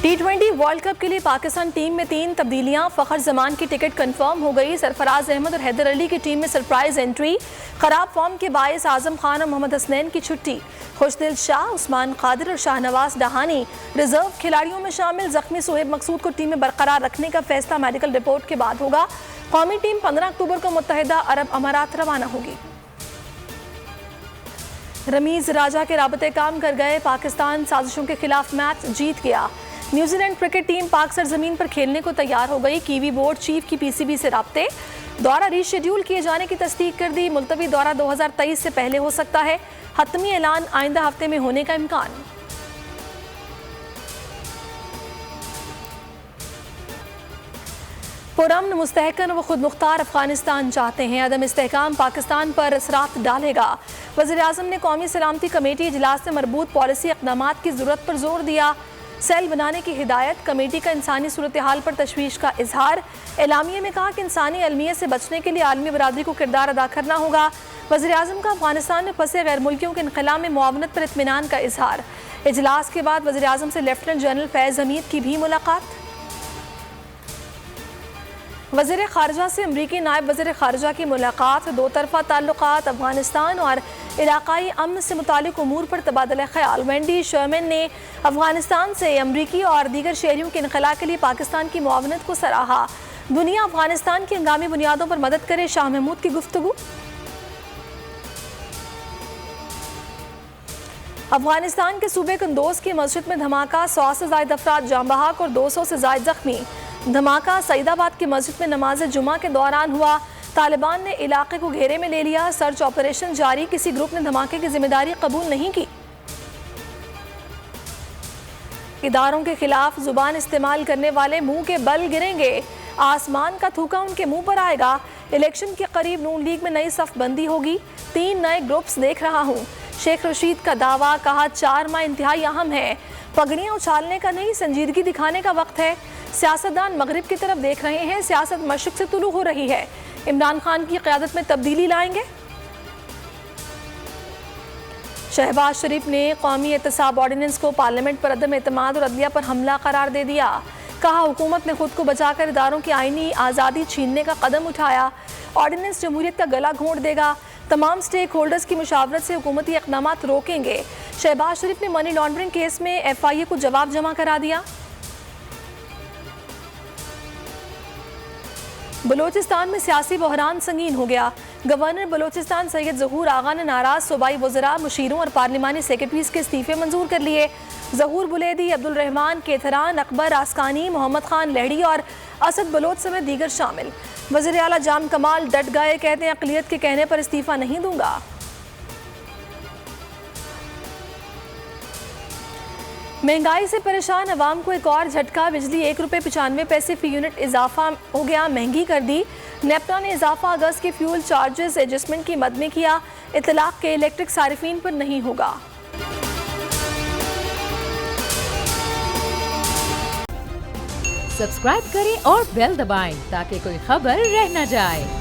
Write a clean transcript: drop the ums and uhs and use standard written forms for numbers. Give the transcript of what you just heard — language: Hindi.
T20 वर्ल्ड कप के लिए पाकिस्तान टीम में 3 तब्दीलियां। फ़खर जमान की टिकट कंफर्म हो गई। सरफराज अहमद और हैदर अली की टीम में सरप्राइज एंट्री। खराब फॉर्म के बायस आजम खान और मोहम्मद हसनैन की छुट्टी। खुशदिल शाह, उस्मान कादिर और शाहनवाज डहानी रिजर्व खिलाड़ियों में शामिल। जख्मी सुहेब मकसूद को टीम में बरकरार रखने का फैसला मेडिकल रिपोर्ट के बाद होगा। कौमी टीम 15 अक्टूबर को मुत्तहिदा अरब अमारात रवाना होगी। रमीज राजा के राबते काम कर गए। पाकिस्तान साजिशों के खिलाफ मैच जीत गया। न्यूजीलैंड क्रिकेट टीम पाक सरजमीन पर खेलने को तैयार हो गई। कीवी बोर्ड चीफ की पीसीबी से राब्ते। दौरा रीशेड्यूल किए जाने की तस्दीक कर दी। मुलतवी दौरा 2023 से पहले हो सकता है। हतमी ऐलान आइंदा हफ्ते में होने का इम्कान। पुरअमन, मुस्तहकम व खुद मुख्तार अफगानिस्तान चाहते हैं। अदम इस्तेहकाम पाकिस्तान पर असरात डालेगा। वज़ीर आज़म ने कौमी सलामती कमेटी इजलास से मरबूत पॉलिसी इक़दामात की ज़रूरत पर जोर दिया। सेल बनाने की हिदायत। कमेटी का इंसानी सूरत हाल पर तशवीश का इजहार। एलामिये में कहा कि इंसानी अलमियत से बचने के लिए आलमी बरादरी को किरदार अदा करना होगा। वज़ीर आज़म का अफगानिस्तान में फंसे गैर मुल्कियों के इनक़िला में मुआवनत पर इत्मीनान का इजहार। इजलास के बाद वज़ीर आज़म से लेफ्टिनेंट जनरल फैज़ हमीद की भी मुलाकात। वज़ीर ख़ारजा से अमरीकी नायब वज़ीर ख़ारजा की मुलाकात। दो तरफ़ा ताल्लुक़ात, अफ़गानिस्तान और इलाक़ाई अमन से मुतालिक उमूर पर तबादला ख्याल। वेंडी शर्मन ने अफ़गानिस्तान से अमरीकी और दीगर शहरियों के इनख़ला के लिए पाकिस्तान की मुआवनत को सराहा। दुनिया अफ़गानिस्तान की हंगामी बुनियादों पर मदद करे, शाह महमूद की गुफ्तगू। अफ़गानिस्तान के सूबे कुंदोज की मस्जिद में धमाका। 100 से ज़ायद अफराद जाँ बहक और 200 से ज़ायद जख्मी। धमाका सईदाबाद की मस्जिद में नमाज जुमा के दौरान हुआ। तालिबान ने इलाके को घेरे में ले लिया। सर्च ऑपरेशन जारी। किसी ग्रुप ने धमाके की जिम्मेदारी कबूल नहीं की। इदारों के खिलाफ जुबान इस्तेमाल करने वाले मुंह के बल गिरेंगे। आसमान का थूका उनके मुंह पर आएगा। इलेक्शन के करीब नून लीग में नई सफ बंदी होगी। 3 नए ग्रुप्स देख रहा हूँ। शेख रशीद का दावा। कहा 4 माह इंतहाई अहम है। पगड़ियाँ उछालने का नहीं, संजीदगी दिखाने का वक्त है। सियासतदान मगरिब की तरफ देख रहे हैं। सियासत मशरिक से तुलू हो रही है। इमरान खान की क़यादत में तब्दीली लाएंगे। शहबाज शरीफ ने कौमी एहतसाब ऑर्डिनेंस को पार्लियामेंट पर अदम एतमाद और अदलिया पर हमला करार दे दिया। कहा हुकूमत ने खुद को बचाकर इदारों की आईनी आज़ादी छीनने का कदम उठाया। ऑर्डिनेंस जमहूरियत का गला घोंट देगा। तमाम स्टेक होल्डर्स की मुशावरत से हुकूमती इक़दामात रोकेंगे। शहबाज शरीफ ने मनी लॉन्ड्रिंग केस में FIA को जवाब जमा करा दिया। बलोचिस्तान में सियासी बहरान संगीन हो गया। गवर्नर बलोचिस्तान सैयद ज़हूर आगा ने नाराज सूबाई वज़रा, मुशीरों और पार्लिमानी सेक्रेटरीज के इस्तीफे मंजूर कर लिए। ज़हूर बुलेदी, अब्दुल रहमान केथरान, अकबर आसकानी, मोहम्मद खान लहड़ी और असद बलोच समेत दीगर शामिल। वज़ीर आला जाम कमाल डट गए। कहते हैं अक़लियत के कहने पर इस्तीफा नहीं दूंगा। महंगाई से परेशान अवाम को एक और झटका। बिजली ₹1.95 फी यूनिट इजाफा हो गया, महंगी कर दी। नेपटा ने इजाफा अगस्त के फ्यूल चार्जेस एडजस्टमेंट की मद में किया। इतलाक के इलेक्ट्रिक सारिफीन पर नहीं होगा। सब्सक्राइब करें और बेल दबाएं ताकि कोई खबर रह न जाए।